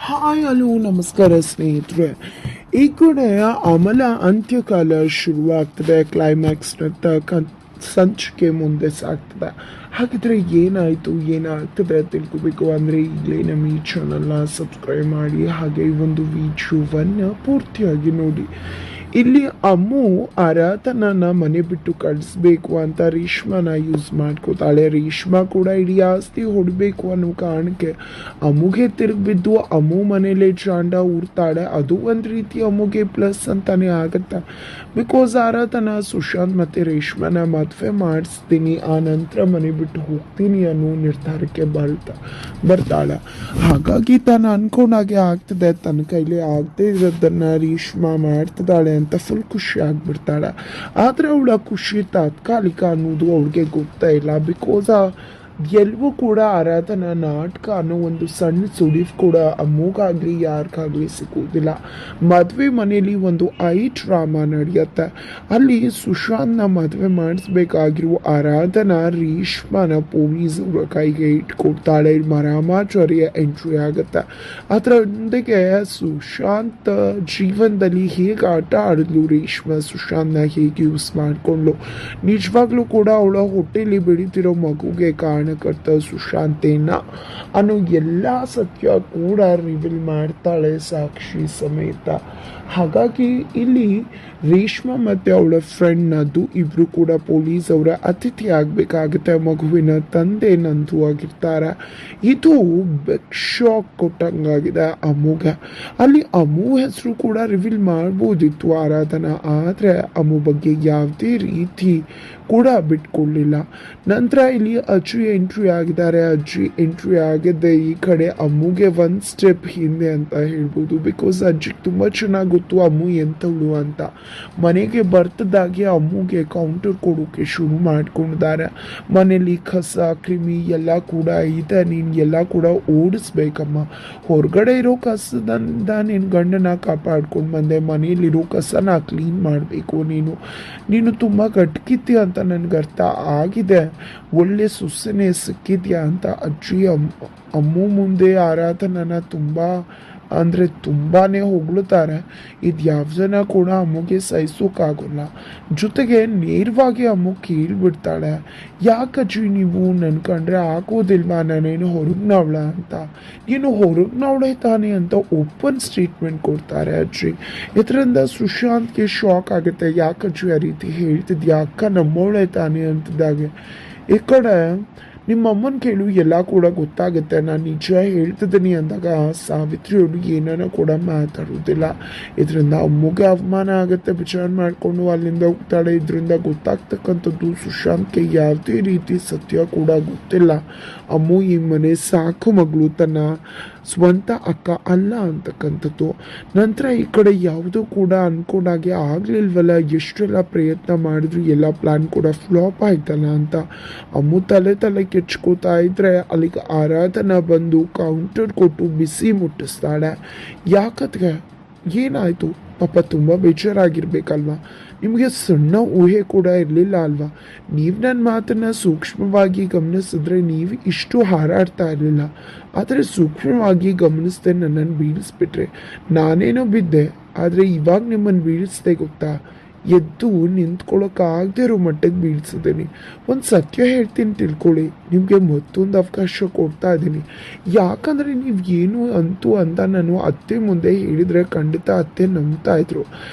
Hi hello ನಮಸ್ಕಾರ ಸ್ನೇಹಿತರೆ. ಈ ಕಡೆ ಅಮಲ ಅಂತ್ಯಕಾಲ ಶುರುವಾಗ್ತದೆ. ಕ್ಲೈಮ್ಯಾಕ್ಸ್ನತ್ತ ಸಂಚಿಕೆ ಮುಂದೆ ಸಾಗ್ತದೆ. ಹಾಗಿದ್ರೆ ಏನಾಗ್ತದೆ ತಿಳ್ಕೊಬೇಕು ಅಂದರೆ ಈಗಲೇ ನಮ್ಮ ಈ ಚಾನಲ್ನ ಸಬ್ಸ್ಕ್ರೈಬ್ ಮಾಡಿ, ಹಾಗೆ ಈ ಒಂದು ವಿಡಿಯೋವನ್ನು ಪೂರ್ತಿಯಾಗಿ ನೋಡಿ. ಇಲ್ಲಿ ಅಮ್ಮು ಆರಾಧನನ ಮನೆ ಬಿಟ್ಟು ಕಳಿಸ್ಬೇಕು ಅಂತ ರೇಷ್ಮನ ಯೂಸ್ ಮಾಡ್ಕೋತಾಳೆ. ರೇಷ್ಮಾ ಕೂಡ ಇಡೀ ಆಸ್ತಿ ಹೊಡಬೇಕು ಅನ್ನೋ ಕಾರಣಕ್ಕೆ ಅಮ್முಗೆ ತಿರುಗಿಬಿದ್ದು ಅಮ್ಮು ಮನೇಲೆ ಜಾಂಡ ಊರ್ತಾಳೆ. ಅದು ಒಂದು ರೀತಿ ಅಮ್முಗೆ ಪ್ಲಸ್ ಅಂತಾನೆ ಆಗುತ್ತೆ. ಬಿಕಾಸ್ ಆರಾಧನ ಸುಶಾಂತ್ ಮತ್ತು ರೇಷ್ಮನ ಮದುವೆ ಮಾಡಿಸ್ತೀನಿ, ಆ ನಂತರ ಮನೆ ಬಿಟ್ಟು ಹೋಗ್ತೀನಿ ಅನ್ನೋ ನಿರ್ಧಾರಕ್ಕೆ ಬರ್ತಾಳೆ. ಹಾಗಾಗಿ ತಾನು ಅನ್ಕೊಂಡಾಗೆ ಆಗ್ತದೆ, ತನ್ನ ಕೈಲಿ ಆಗದೆ ಇರೋದನ್ನ ರೇಷ್ಮಾ ಮಾಡ್ತಿದ್ದಾಳೆ ಅಂತ ಫುಲ್ ಖುಷಿ ಆಗ್ಬಿಡ್ತಾಳೆ. ಆದರೆ ಅವಳ ಖುಷಿ ತಾತ್ಕಾಲಿಕ ಅನ್ನೋದು ಅವ್ಳಿಗೆ ಗೊತ್ತೇ ಇಲ್ಲ. ಬಿಕಾಸ್ ಎಲ್ಲವೂ ಕೂಡ ಆರಾಧನಾ ನಾಟಕ ಅನ್ನೋ ಒಂದು ಸಣ್ಣ ಸುಳಿವು ಕೂಡ ಅಮ್ಮಗಾಗಲಿ ಯಾರಿಗಾಗಲಿ ಸಿಗೋದಿಲ್ಲ. ಮದುವೆ ಮನೆಯಲ್ಲಿ ಒಂದು ಡ್ರಾಮಾ ನಡೆಯುತ್ತೆ. ಅಲ್ಲಿ ಸುಶಾಂತ್ನ ಮದುವೆ ಮಾಡಿಸ್ಬೇಕಾಗಿರುವ ಆರಾಧನಾ ರೇಷ್ಮನ ಪೊಲೀಸರ ಕೈಗೆ ಇಟ್ಕೊಡ್ತಾಳೆ. ಮರಾಮಾಚಾರ್ಯ ಎಂಟ್ರಿ ಆಗುತ್ತೆ. ಅದರೊಂದಿಗೆ ಸುಶಾಂತ್ ಜೀವನದಲ್ಲಿ ಹೇಗೆ ಆಟ ಆಡಿದ್ಲು ರೇಷ್ಮಾ, ಸುಶಾಂತ್ನ ಹೇಗೆ ಯೂಸ್ ಮಾಡಿಕೊಂಡ್ಲು, ನಿಜವಾಗ್ಲೂ ಕೂಡ ಅವಳ ಹೊಟ್ಟೆಯಲ್ಲಿ ಬೆಳೀತಿರೋ ಮಗುಗೆ ಕಾರಣಕರ್ತ ಸುಶಾಂತೇನ ಅನ್ನೋ ಎಲ್ಲ ಸತ್ಯ ಕೂಡ ರಿವೀಲ್ ಮಾಡ್ತಾಳೆ ಸಾಕ್ಷಿ ಸಮೇತ. ಹಾಗಾಗಿ ಇಲ್ಲಿ ರೇಷ್ಮಾ ಮತ್ತು ಅವಳ ಫ್ರೆಂಡ್ ನದು ಇಬ್ರು ಕೂಡ ಪೊಲೀಸ್ ಅವರ ಅತಿಥಿ ಆಗಬೇಕಾಗುತ್ತೆ. ಮಗುವಿನ ತಂದೆ ನಂದು ಆಗಿರ್ತಾರೆ. ಇದು ಬಿಗ್ ಶಾಕ್ ಕೊಟ್ಟಂಗಾಗಿದೆ ಅಮ್ಮುಗೆ. ಅಲ್ಲಿ ಅಮ್ಮು ಹೆಸರು ಕೂಡ ರಿವೀಲ್ ಮಾಡ್ಬೋದಿತ್ತು ಆರಾಧನಾ, ಆದರೆ ಅಮ್ಮು ಬಗ್ಗೆ ಯಾವುದೇ ರೀತಿ ಕೂಡ ಬಿಟ್ಕೊಳ್ಳಿಲ್ಲ. ನಂತರ ಇಲ್ಲಿ ಅಜ್ಜಿ ಎಂಟ್ರಿ ಆಗಿದ್ದಾರೆ. ಅಜ್ಜಿ ಎಂಟ್ರಿ ಆಗಿದ್ದೆ ಈ ಕಡೆ ಅಮ್ಮುಗೆ ಒಂದು ಸ್ಟೆಪ್ ಹಿಂದೆ ಅಂತ ಹೇಳ್ಬೋದು. ಬಿಕಾಸ್ ಅಜ್ಜಿಗೆ ತುಂಬ ಚೆನ್ನಾಗಿ ಗೊತ್ತು ಅಮ್ಮು ಎಂಥವಳು ಅಂತ. ಮನೆಗೆ ಬರ್ತದಾಗೆ ಅಮ್ಮುಗೆ ಕೌಂಟರ್ ಕೊಡೋಕೆ ಶುರು ಮಾಡ್ಕೊಂಡಿದ್ದಾರೆ. ಮನೇಲಿ ಕಸ ಕ್ರಿಮಿ ಎಲ್ಲ ಕೂಡ ಇದೆ, ನೀನು ಎಲ್ಲ ಕೂಡ ಓಡಿಸ್ಬೇಕಮ್ಮ. ಹೊರಗಡೆ ಇರೋ ಕಸದಿಂದ ನಿನ್ನ ಗಂಡನ ಕಾಪಾಡ್ಕೊಂಡು ಬಂದೆ, ಮನೆಯಲ್ಲಿರೋ ಕಸನ ಕ್ಲೀನ್ ಮಾಡಬೇಕು. ನೀನು ತುಂಬ ಗಟ್ಕಿತ್ತಿ ಅಂತ ನನಗೆ ಅರ್ಥ ಆಗಿದೆ. ಒಳ್ಳೆ ಸೊಸೆನೇ ಸಿಕ್ಕಿದ್ಯಾ ಅಂತ ಅಜ್ಜಿ ಅಮ್ಮು ಮುಂದೆ ಆರಾಧನನ ತುಂಬಾ ಹೊಗಳುತ್ತಾರೆ. ಇದು ಯಾವ ಜನ ಕೂಡ ಅಮ್ಮಗೆ ಸಹಿಸೋಕ್ಕಾಗಲ್ಲ. ಜೊತೆಗೆ ನೇರವಾಗಿ ಅಮ್ಮು ಕೇಳಿಬಿಡ್ತಾಳೆ, ಯಾಕಜ್ಜಿ ನೀವು ನನ್ನ ಕಂಡ್ರೆ ಆಗೋದಿಲ್ವಾ, ನಾನೇನು ಹೊರಗ್ನವಳ ಅಂತ. ನೀನು ಹೊರಗ್ನವಳೆ ತಾನೆ ಅಂತ ಓಪನ್ ಸ್ಟೇಟ್ಮೆಂಟ್ ಕೊಡ್ತಾರೆ ಅಜ್ಜಿ. ಇದರಿಂದ ಸುಶಾಂತ್ಗೆ ಶಾಕ್ ಆಗುತ್ತೆ. ಯಾಕಜ್ಜಿ ಆ ರೀತಿ ಹೇಳ್ತಿದ್ಯಾ, ಅಕ್ಕ ನಮ್ಮವಳೆ ತಾನೆ ಅಂತಿದ್ದಾಗೆ. ಈ ಕಡೆ ನಿಮ್ಮ ಅಮ್ಮನ ಕೇಳು, ಎಲ್ಲ ಕೂಡ ಗೊತ್ತಾಗುತ್ತೆ, ನಾನು ನಿಜ ಹೇಳ್ತಿದ್ದೀನಿ ಅಂದಾಗ ಸಾವಿತ್ರಿಯವರು ಏನಾನ ಕೂಡ ಮಾತಾಡೋದಿಲ್ಲ. ಇದರಿಂದ ಅಮ್ಮಗೆ ಅವಮಾನ ಆಗುತ್ತೆ. ವಿಚಾರ ಮಾಡಿಕೊಂಡು ಅಲ್ಲಿಂದ ಹೋಗ್ತಾಳೆ. ಇದರಿಂದ ಗೊತ್ತಾಗ್ತಕ್ಕಂಥದ್ದು ಸುಶಾಂತ್ಗೆ ಯಾವುದೇ ರೀತಿ ಸತ್ಯ ಕೂಡ ಗೊತ್ತಿಲ್ಲ. ಅಮ್ಮು ಈ ಮನೆ ಸಾಕು ಮಗಳು, ತನ್ನ ಸ್ವಂತ ಅಕ್ಕ ಅಲ್ಲ ಅಂತಕ್ಕಂಥದ್ದು. ನಂತರ ಈ ಕಡೆ ಯಾವುದೂ ಕೂಡ ಅನ್ಕೊಂಡಾಗೆ ಆಗಲಿಲ್ವಲ್ಲ, ಎಷ್ಟೆಲ್ಲ ಪ್ರಯತ್ನ ಮಾಡಿದ್ರು ಎಲ್ಲ ಪ್ಲಾನ್ ಕೂಡ ಫ್ಲಾಪ್ ಆಯ್ತಲ್ಲ ಅಂತ ಅಮ್ಮು ತಲೆ ಕೆಚ್ಕೋತಾ ಇದ್ರೆ ಅಲ್ಲಿಗೆ ಆರಾಧನಾ ಬಂದು ಕೌಂಟರ್ ಕೊಟ್ಟು ಬಿಸಿ ಮುಟ್ಟಿಸ್ತಾಳೆ. ಯಾಕತ್ಗೆ ಏನಾಯಿತು ಪಾಪ, ತುಂಬ ಬೇಜಾರಾಗಿರ್ಬೇಕಲ್ವಾ. ನಿಮಗೆ ಸಣ್ಣ ಊಹೆ ಕೂಡ ಇರಲಿಲ್ಲ ಅಲ್ವಾ. ನೀವು ನನ್ನ ಮಾತನ್ನು ಸೂಕ್ಷ್ಮವಾಗಿ ಗಮನಿಸಿದ್ರೆ ನೀವು ಇಷ್ಟು ಹಾರಾಡ್ತಾ ಇರಲಿಲ್ಲ. ಆದರೆ ಸೂಕ್ಷ್ಮವಾಗಿ ಗಮನಿಸ್ದೆ ನನ್ನನ್ನು ಬೀಳಿಸ್ಬಿಟ್ರೆ. ನಾನೇನೋ ಬಿದ್ದೆ, ಆದರೆ ಇವಾಗ ನಿಮ್ಮನ್ನು ಬೀಳಿಸ್ದೆ ಗೊತ್ತಾ. ಎದ್ದು ನಿಂತ್ಕೊಳ್ಳೋಕ್ಕಾಗದೇ ಇರೋ ಮಟ್ಟಿಗೆ ಬೀಳ್ಸಿದ್ದೀನಿ. ಒಂದು ಸತ್ಯ ಹೇಳ್ತೀನಿ ತಿಳ್ಕೊಳ್ಳಿ, ನಿಮಗೆ ಮತ್ತೊಂದು ಅವಕಾಶ ಕೊಡ್ತಾ ಇದ್ದೀನಿ. ಯಾಕಂದರೆ ನೀವು ಏನು ಅಂತ ನಾನು ಅತ್ತೆ ಮುಂದೆ ಹೇಳಿದರೆ ಖಂಡಿತ ಅತ್ತೆ ನಂಬ್ತಾ ಇದ್ರು.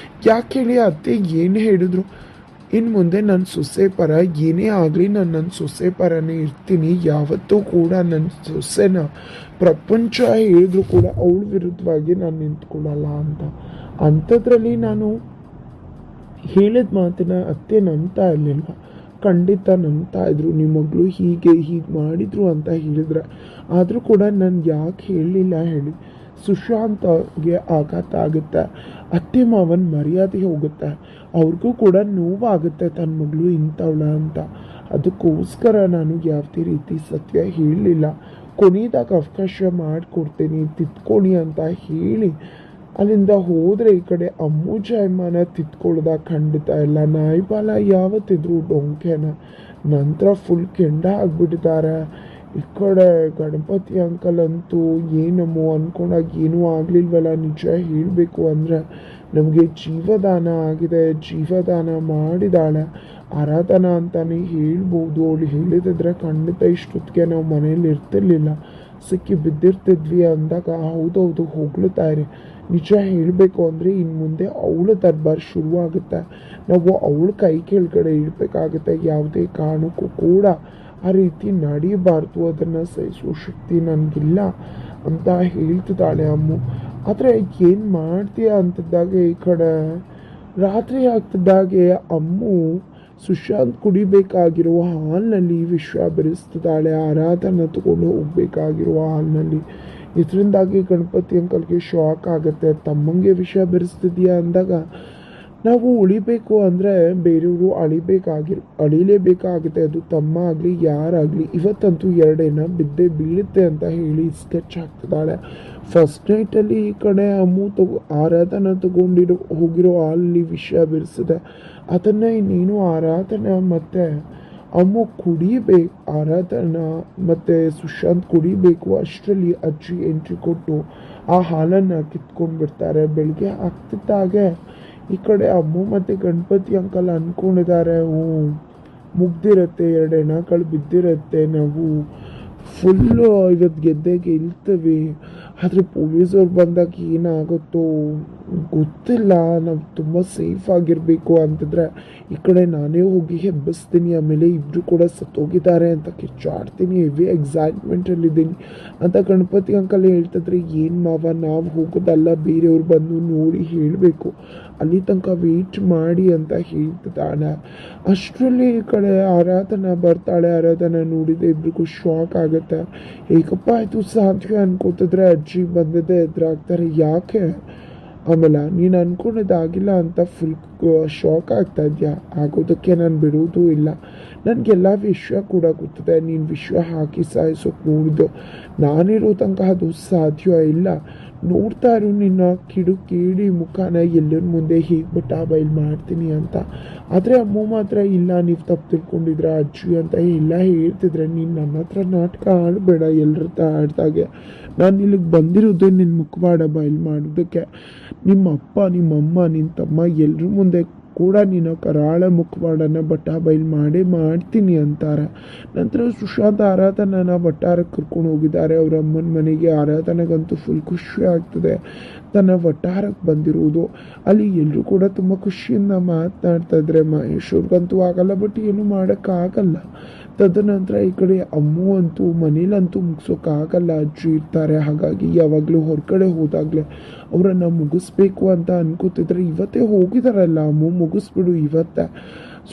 ಯಾಕೆ ಹೇಳಿ, ಅತ್ತೆ ಏನು ಹೇಳಿದ್ರು, ಇನ್ನು ಮುಂದೆ ನನ್ನ ಸೊಸೆ ಪರ ಏನೇ ಆಗಲಿ ನಾನು ನನ್ನ ಸೊಸೆ ಪರನೇ ಇರ್ತೀನಿ. ಯಾವತ್ತೂ ಕೂಡ ನನ್ನ ಸೊಸೆನ ಪ್ರಪಂಚ ಹೇಳಿದ್ರು ಕೂಡ ಅವಳ ವಿರುದ್ಧವಾಗಿ ನಾನು ನಿಂತ್ಕೊಳ್ಳಲ್ಲ ಅಂತ. ಅಂಥದ್ರಲ್ಲಿ ನಾನು ಹೇಳಿದ ಮಾತಿನ ಅತ್ತೆ ನಂಬ್ತಾ ಇರಲಿಲ್ಲ, ಖಂಡಿತ ನಂಬ್ತಾ ಇದ್ರು. ನಿಮ್ಮ ಮಗಳು ಹೀಗೆ ಮಾಡಿದ್ರು ಅಂತ ಹೇಳಿದ್ರೆ. ಆದರೂ ಕೂಡ ನಾನು ಯಾಕೆ ಹೇಳಲಿಲ್ಲ ಹೇಳಿ. ಸುಶಾಂತ್ಗೆ ಆಘಾತ ಆಗುತ್ತೆ, ಅತ್ತೆ ಮಾವನ ಮರ್ಯಾದೆ ಹೋಗುತ್ತೆ, ಅವ್ರಿಗೂ ಕೂಡ ನೋವಾಗುತ್ತೆ ತನ್ನ ಮಗಳು ಇಂಥವಳ ಅಂತ. ಅದಕ್ಕೋಸ್ಕರ ನಾನು ಯಾವುದೇ ರೀತಿ ಸತ್ಯ ಹೇಳಲಿಲ್ಲ. ಕೊನೆಯದಾಗ ಅವಕಾಶ ಮಾಡಿಕೊಡ್ತೀನಿ, ತಿದ್ಕೊಳ್ಳಿ ಅಂತ ಹೇಳಿ ಅಲ್ಲಿಂದ ಹೋದರೆ ಈ ಕಡೆ ಅಮ್ಮು ಜಾಯಮಾನ ತಿದ್ಕೊಳ್ದ ಖಂಡಿತ ಇಲ್ಲ. ನಾಯಿಪಾಲ ಯಾವತ್ತಿದ್ರು ಡೊಂಕೆನ. ನಂತರ ಫುಲ್ ಕೆಂಡ ಆಗಿಬಿಟ್ಟಿದ್ದಾರೆ. ಈ ಕಡೆ ಗಣಪತಿ ಅಂಕಲ್ ಅಂತೂ ಏನಮ್ಮೋ ಅನ್ಕೊಂಡಾಗ ಏನೂ ಆಗಲಿಲ್ವಲ್ಲ. ನಿಜ ಹೇಳಬೇಕು ಅಂದರೆ ನಮಗೆ ಜೀವದಾನ ಆಗಿದೆ, ಜೀವದಾನ ಮಾಡಿದಾಳೆ ಆರಾಧನಾ ಅಂತಾನೆ ಹೇಳ್ಬೋದು. ಅವಳು ಹೇಳಿದ್ರೆ ಖಂಡಿತ ಇಷ್ಟೊತ್ತಿಗೆ ನಾವು ಮನೇಲಿ ಇರ್ತಿರ್ಲಿಲ್ಲ, ಸಿಕ್ಕಿ ಬಿದ್ದಿರ್ತಿದ್ವಿ ಅಂದಾಗ ಹೌದೌದು ಹೊಗಳ್ತಾ ಇರಿ. ನಿಜ ಹೇಳಬೇಕು ಅಂದರೆ ಇನ್ನು ಮುಂದೆ ಅವಳ ದರ್ಬಾರ್ ಶುರುವಾಗುತ್ತೆ. ನಾವು ಅವಳ ಕೈ ಕೆಳಗಡೆ ಇಡಬೇಕಾಗುತ್ತೆ. ಯಾವುದೇ ಕಾರಣಕ್ಕೂ ಕೂಡ ಆ ರೀತಿ ನಡೀಬಾರ್ದು, ಅದನ್ನು ಸಹಿಸುವ ಶಕ್ತಿ ನನಗಿಲ್ಲ ಅಂತ ಹೇಳ್ತಿದ್ದಾಳೆ ಅಮ್ಮು. ಆದರೆ ಏನು ಮಾಡ್ತೀಯ ಅಂತಿದ್ದಾಗೆ ಈ ಕಡೆ ರಾತ್ರಿ ಆಗ್ತಿದ್ದಾಗೆ ಅಮ್ಮು ಸುಶಾಂತ್ ಕುಡಿಬೇಕಾಗಿರುವ ಹಾಲ್ನಲ್ಲಿ ವಿಷ ಬೆರೆಸ್ತಿದ್ದಾಳೆ. ಆರಾಧನ ತಗೊಂಡು ಹೋಗ್ಬೇಕಾಗಿರುವ ಹಾಲ್ನಲ್ಲಿ. ಇದರಿಂದಾಗಿ ಗಣಪತಿ ಅಂಕಲ್ಗೆ ಶಾಕ್ ಆಗುತ್ತೆ. ತಮ್ಮಂಗೆ ವಿಷ ಬೆರೆಸ್ತಿದ್ಯಾ ಅಂದಾಗ ನಾವು ಉಳಿಬೇಕು ಅಂದರೆ ಬೇರೆಯವರು ಅಳಿಲೇಬೇಕಾಗುತ್ತೆ. ಅದು ತಮ್ಮ ಆಗಲಿ ಯಾರಾಗಲಿ. ಇವತ್ತಂತೂ ಎರಡೇನ ಬಿದ್ದೇ ಬೀಳುತ್ತೆ ಅಂತ ಹೇಳಿ ಸ್ಕೆಚ್ ಹಾಕ್ತಿದ್ದಾಳೆ. ಫಸ್ಟ್ ನೈಟಲ್ಲಿ ಈ ಕಡೆ ಅಮ್ಮು ಆರಾಧನ ಹೋಗಿರೋ ಹಾಲಲ್ಲಿ ವಿಷ ಬೆರೆಸಿದೆ. ಅದನ್ನು ಇನ್ನೇನು ಆರಾಧನಾ ಮತ್ತು ಅಮ್ಮು ಕುಡಿಬೇಕು. ಆರಾಧನಾ ಮತ್ತು ಸುಶಾಂತ್ ಕುಡಿಬೇಕು. ಅಷ್ಟರಲ್ಲಿ ಅಜ್ಜಿ ಎಂಟ್ರಿ ಕೊಟ್ಟು ಆ ಹಾಲನ್ನು ಕಿತ್ಕೊಂಡು ಬಿಡ್ತಾರೆ. ಬೆಳಿಗ್ಗೆ ಆಗ್ತಿದ್ದಾಗೆ ಈ ಕಡೆ ಅಮ್ಮು ಮತ್ತು ಗಣಪತಿ ಅಂಕಲ್ ಅಂದ್ಕೊಂಡಿದ್ದಾರೆ, ಮುಗ್ದಿರತ್ತೆ, ಎರಡು ಹೆಣಗಳು ಬಿದ್ದಿರತ್ತೆ, ನಾವು ಫುಲ್ಲು ಇವತ್ತು ಗೆದ್ದೆಗೆ ಇಲ್ತೀವಿ. ಆದರೆ ಪೊಲೀಸವ್ರು ಬಂದಾಗ ಏನಾಗುತ್ತೋ ಗೊತ್ತಿಲ್ಲ. ನಾವು ತುಂಬ ಸೇಫ್ ಆಗಿರಬೇಕು ಅಂತಂದರೆ ಈ ಕಡೆ ನಾನೇ ಹೋಗಿ ಹೆಬ್ಬಿಸ್ತೀನಿ. ಆಮೇಲೆ ಇಬ್ಬರು ಕೂಡ ಸತ್ತೋಗಿದ್ದಾರೆ ಅಂತ ಕಿಚ್ಚಾಡ್ತೀನಿ. ಹೆವಿ ಎಕ್ಸೈಟ್ಮೆಂಟಲ್ಲಿದ್ದೀನಿ ಅಂತ ಗಣಪತಿ ಅಂಕಲ್ ಹೇಳ್ತಿದ್ರೆ, ಏನು ಮಾವ ನಾವು ಹೋಗೋದಲ್ಲ, ಬೇರೆಯವ್ರು ಬಂದು ನೋಡಿ ಹೇಳಬೇಕು, ಅಲ್ಲಿ ತನಕ ವೆಯ್ಟ್ ಮಾಡಿ ಅಂತ ಹೇಳ್ತಿದ್ದಾಳೆ. ಅಷ್ಟರಲ್ಲಿ ಈ ಕಡೆ ಆರಾಧನಾ ಬರ್ತಾಳೆ. ಆರಾಧನಾ ನೋಡಿದೆ ಇಬ್ರಿಗೂ ಶಾಕ್ ಆಗುತ್ತೆ. ಹೇಗಪ್ಪ ಆಯಿತು ಸಾಧ್ಯ ಅನ್ಕೋತಿದ್ರೆ ಅಜ್ಜಿ ಬಂದಿದ್ದೆ ಎದುರಾಗ್ತಾರೆ. ಯಾಕೆ ಆಮೇಲೆ ನೀನು ಅನ್ಕೊಂಡಿದ್ದಾಗಿಲ್ಲ ಅಂತ ಫುಲ್ ಶಾಕ್ ಆಗ್ತಾ ಇದೆಯಾ? ಆಗೋದಕ್ಕೆ ನಾನು ಬಿಡುವುದೂ ಇಲ್ಲ. ನನಗೆಲ್ಲ ವಿಷಯ ಕೂಡ ಗೊತ್ತಿದೆ. ನೀನು ವಿಷಯ ಹಾಕಿ ಸಾಯಿಸೋಕೆ ನೋಡಿದ್ದು, ನಾನಿರೋ ತನಕ ಅದು ಸಾಧ್ಯ ಇಲ್ಲ. ನೋಡ್ತಾ ಇರು ನಿನ್ನ ಕಿಡಿ ಮುಖಾನ ಎಲ್ಲರ ಮುಂದೆ ಹೇಗೆ ಬಟ್ಟ ಬಯಲು ಮಾಡ್ತೀನಿ ಅಂತ. ಆದರೆ ಅಮ್ಮ ಮಾತ್ರ ಇಲ್ಲ, ನೀವು ತಪ್ಪು ತಿಳ್ಕೊಂಡಿದ್ರ ಅಜ್ಜಿ ಅಂತ ಎಲ್ಲ ಹೇಳ್ತಿದ್ರೆ, ನೀನು ನನ್ನ ಹತ್ರ ನಾಟಕ ಆಡಬೇಡ. ಎಲ್ಲರ ಹತ್ರ ಆಡ್ದಾಗೆ ನಾನು ಇಲ್ಲಿಗೆ ಬಂದಿರೋದು ನಿನ್ನ ಮುಖವಾಡ ಬಯಲು ಮಾಡೋದಕ್ಕೆ. ನಿಮ್ಮ ಅಪ್ಪ, ನಿಮ್ಮಮ್ಮ, ನಿನ್ನ ತಮ್ಮ ಎಲ್ಲರ ಮುಂದೆ ಕೂಡ ನೀನು ಕರಾಳ ಮುಖವಾಡನ ಬಟ್ಟ ಬಯಲು ಮಾಡ್ತೀನಿ ಅಂತಾರೆ. ನಂತರ ಸುಶಾಂತ್ ಆರಾಧನನ ವಟ್ಟಾರಕ್ಕೆ ಕರ್ಕೊಂಡು ಹೋಗಿದ್ದಾರೆ ಅವ್ರ ಅಮ್ಮನ ಮನೆಗೆ. ಆರಾಧನೆಗಂತೂ ಫುಲ್ ಖುಷಿ ಆಗ್ತದೆ ತನ್ನ ವಟ್ಟಾರಕ್ಕೆ ಬಂದಿರುವುದು. ಅಲ್ಲಿ ಎಲ್ಲರೂ ಕೂಡ ತುಂಬ ಖುಷಿಯಿಂದ ಮಾತನಾಡ್ತಾ ಇದ್ರೆ. ಮಹೇಶ್ ಅವ್ರಿಗಂತೂ ಆಗಲ್ಲ, ಬಟ್ ಏನು ಮಾಡೋಕ್ಕಾಗಲ್ಲ. ತದನಂತರ ಈ ಕಡೆ ಅಮ್ಮು ಅಂತೂ ಮನೇಲಂತೂ ಮುಗಿಸೋಕ್ಕಾಗಲ್ಲ, ಅಜ್ಜಿ ಇರ್ತಾರೆ. ಹಾಗಾಗಿ ಯಾವಾಗಲೂ ಹೊರಗಡೆ ಹೋದಾಗಲೇ ಅವರನ್ನು ಮುಗಿಸ್ಬೇಕು ಅಂತ ಅನ್ಕೋತಿದ್ರೆ, ಇವತ್ತೇ ಹೋಗಿದಾರಲ್ಲ ಅಮ್ಮು, ಮುಗಿಸ್ಬಿಡು ಇವತ್ತೇ.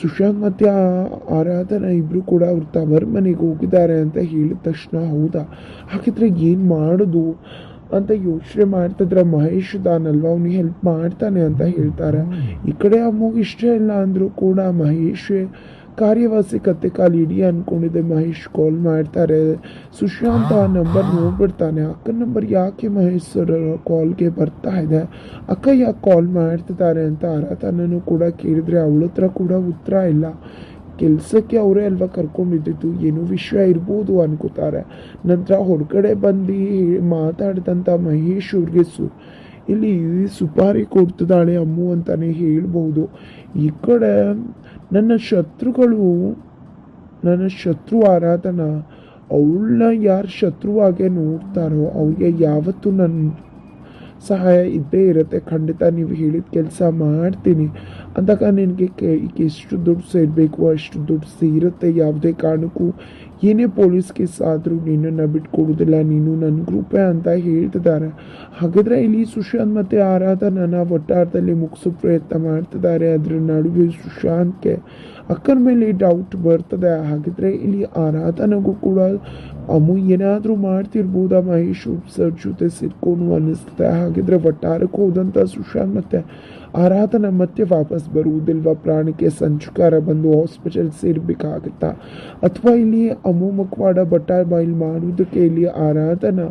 ಸುಶಾಂತ್ ಮತ್ತು ಆರಾಧನಾ ಇಬ್ಬರು ಕೂಡ ಅವ್ರ ತವರ ಮನೆಗೆ ಹೋಗಿದ್ದಾರೆ ಅಂತ ಹೇಳಿದ ತಕ್ಷಣ, ಹೌದಾ ಹಾಗಿದ್ರೆ ಏನು ಮಾಡೋದು ಅಂತ ಯೋಚನೆ ಮಾಡ್ತಿದ್ರೆ, ಮಹೇಶ್ ದಾನಲ್ವ ಅವನಿಗೆ ಹೆಲ್ಪ್ ಮಾಡ್ತಾನೆ ಅಂತ ಹೇಳ್ತಾರೆ. ಈ ಕಡೆ ಅಮ್ಮಗೆ ಇಷ್ಟ ಇಲ್ಲ ಅಂದರೂ ಕೂಡ ಮಹೇಶ್ ಕಾರ್ಯವಾಸಿ ಕತ್ತೆ ಕಾಲು ಇಡಿ ಅಂದ್ಕೊಂಡಿದ್ದೆ. ಮಹೇಶ್ ಕಾಲ್ ಮಾಡ್ತಾರೆ. ಸುಶಾಂತ್ ಆ ನಂಬರ್ ನೋಡ್ಬಿಡ್ತಾನೆ. ಅಕ್ಕನ ನಂಬರ್ ಯಾಕೆ ಮಹೇಶ್ ಸರ್ ಕಾಲ್ಗೆ ಬರ್ತಾ ಇದೆ, ಅಕ್ಕ ಯಾಕೆ ಕಾಲ್ ಮಾಡ್ತಿದ್ದಾರೆ ಅಂತ ಆರಾಧನೂ ಕೂಡ ಕೇಳಿದ್ರೆ ಅವಳ ಹತ್ರ ಕೂಡ ಉತ್ತರ ಇಲ್ಲ. ಕೆಲಸಕ್ಕೆ ಅವರೇ ಅಲ್ವಾ ಕರ್ಕೊಂಡಿದ್ದು, ಏನೋ ವಿಷಯ ಇರ್ಬೋದು ಅನ್ಕೋತಾರೆ. ನಂತರ ಹೊರಗಡೆ ಬಂದು ಮಾತಾಡಿದಂಥ ಮಹೇಶ್ ಅವ್ರಿಗೆ ಇಲ್ಲಿ ಸುಪಾರಿ ಕೊಡ್ತಿದ್ದಾಳೆ ಅಮ್ಮು ಅಂತಾನೆ ಹೇಳ್ಬೋದು. ಈ ಕಡೆ ನನ್ನ ಶತ್ರು ಆರಾಧನಾ, ಅವಳನ್ನ ಯಾರು ಶತ್ರುವಾಗೆ ನೋಡ್ತಾರೋ ಅವ್ರಿಗೆ ಯಾವತ್ತೂ ನನ್ನ ಸಹಾಯ ಇದ್ದೇ ಇರುತ್ತೆ. ಖಂಡಿತ ನೀವು ಹೇಳಿದ ಕೆಲಸ ಮಾಡ್ತೀನಿ ಅಂದಾಗ ನಿನಗೆ ಎಷ್ಟು ದುಡ್ಡು ಸೇರಬೇಕು ಅಷ್ಟು ದುಡ್ಡು ಸೇರುತ್ತೆ. ಯಾವುದೇ ಕಾರಣಕ್ಕೂ ಏನೇ ಪೊಲೀಸ್ ಕೇಸ್ ಆದರೂ ನಿನ್ನನ್ನು ಬಿಟ್ಕೊಡೋದಿಲ್ಲ, ನೀನು ನನ್ನ ಗ್ರೂಪೇ ಅಂತ ಹೇಳ್ತಿದ್ದಾರೆ. ಹಾಗಾದರೆ ಇಲ್ಲಿ ಸುಶಾಂತ್ ಮತ್ತು ಆರಾಧನನ ಒಟ್ಟಾರದಲ್ಲಿ ಮುಗಿಸೋ ಪ್ರಯತ್ನ ಮಾಡ್ತಿದ್ದಾರೆ. ಅದರ ನಡುವೆ ಸುಶಾಂತ್ಗೆ ಅಕ್ಕನ ಮೇಲೆ ಡೌಟ್ ಬರ್ತದೆ. ಹಾಗಿದ್ರೆ ಇಲ್ಲಿ ಆರಾಧನೆಗೂ ಕೂಡ ಅಮ್ಮು ಏನಾದರೂ ಮಾಡ್ತಿರ್ಬೋದಾ ಮಹೇಶ್ ಸರ್ ಜೊತೆ ಸೇರ್ಕೊಂಡು ಅನ್ನಿಸ್ತದೆ. ಹಾಗಿದ್ರೆ ಒಟ್ಟಾರಕ್ಕೆ ಹೋದಂಥ ಸುಶಾಂತ್ ಮತ್ತು ಆರಾಧನಾ ಮತ್ತೆ ವಾಪಸ್ ಬರುವುದಿಲ್ವಾ? ಪ್ರಾಣಕ್ಕೆ ಸಂಚಕಾರ ಬಂದು ಹಾಸ್ಪಿಟಲ್ ಸೇರ್ಬೇಕಾಗತ್ತಾ? ಅಥವಾ ಇಲ್ಲಿ ಅಮ್ಮು ಮುಖವಾಡ ಬಟ್ಟಾರ್ ಬಾಯಿಲ್ ಮಾಡುವುದಕ್ಕೆ ಇಲ್ಲಿ ಆರಾಧನಾ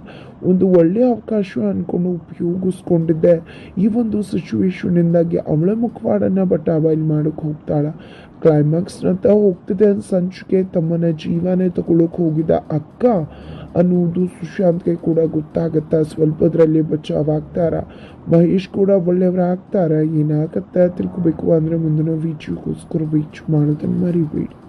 ಒಂದು ಒಳ್ಳೆಯ ಅವಕಾಶ ಅಂದ್ಕೊಂಡು ಉಪಯೋಗಿಸ್ಕೊಂಡಿದ್ದೆ. ಈ ಒಂದು ಸಿಚುವೇಶನ್ನಿಂದಾಗಿ ಅವಳ ಮುಖವಾಡನ ಬಟ್ಟಾ ಬಾಯಿಲ್ ಮಾಡೋಕ್ಕೆ ಹೋಗ್ತಾಳ. ಕ್ಲೈಮ್ಯಾಕ್ಸ್ನತ್ತ ಹೋಗ್ತಿದೆ ಸಂಚಿಕೆ ತಮ್ಮನ ಜೀವನೇ ತಗೊಳಕ್ ಹೋಗಿದ ಅಕ್ಕ ಅನ್ನುವುದು ಸುಶಾಂತ್ಗೆ ಕೂಡ ಗೊತ್ತಾಗತ್ತ. ಸ್ವಲ್ಪದ್ರಲ್ಲಿ ಬಚಾವಾಗ್ತಾರ. ಮಹೇಶ್ ಕೂಡ ಒಳ್ಳೆಯವರ ಆಗ್ತಾರ. ಏನಾಗತ್ತ ತಿಳ್ಕೊಬೇಕು ಅಂದ್ರೆ ಮುಂದಿನ ವಿಡಿಯೋಗೋಸ್ಕರ ವೇಟ್ ಮಾಡೋದನ್ನ ಮರಿಬೇಡಿ.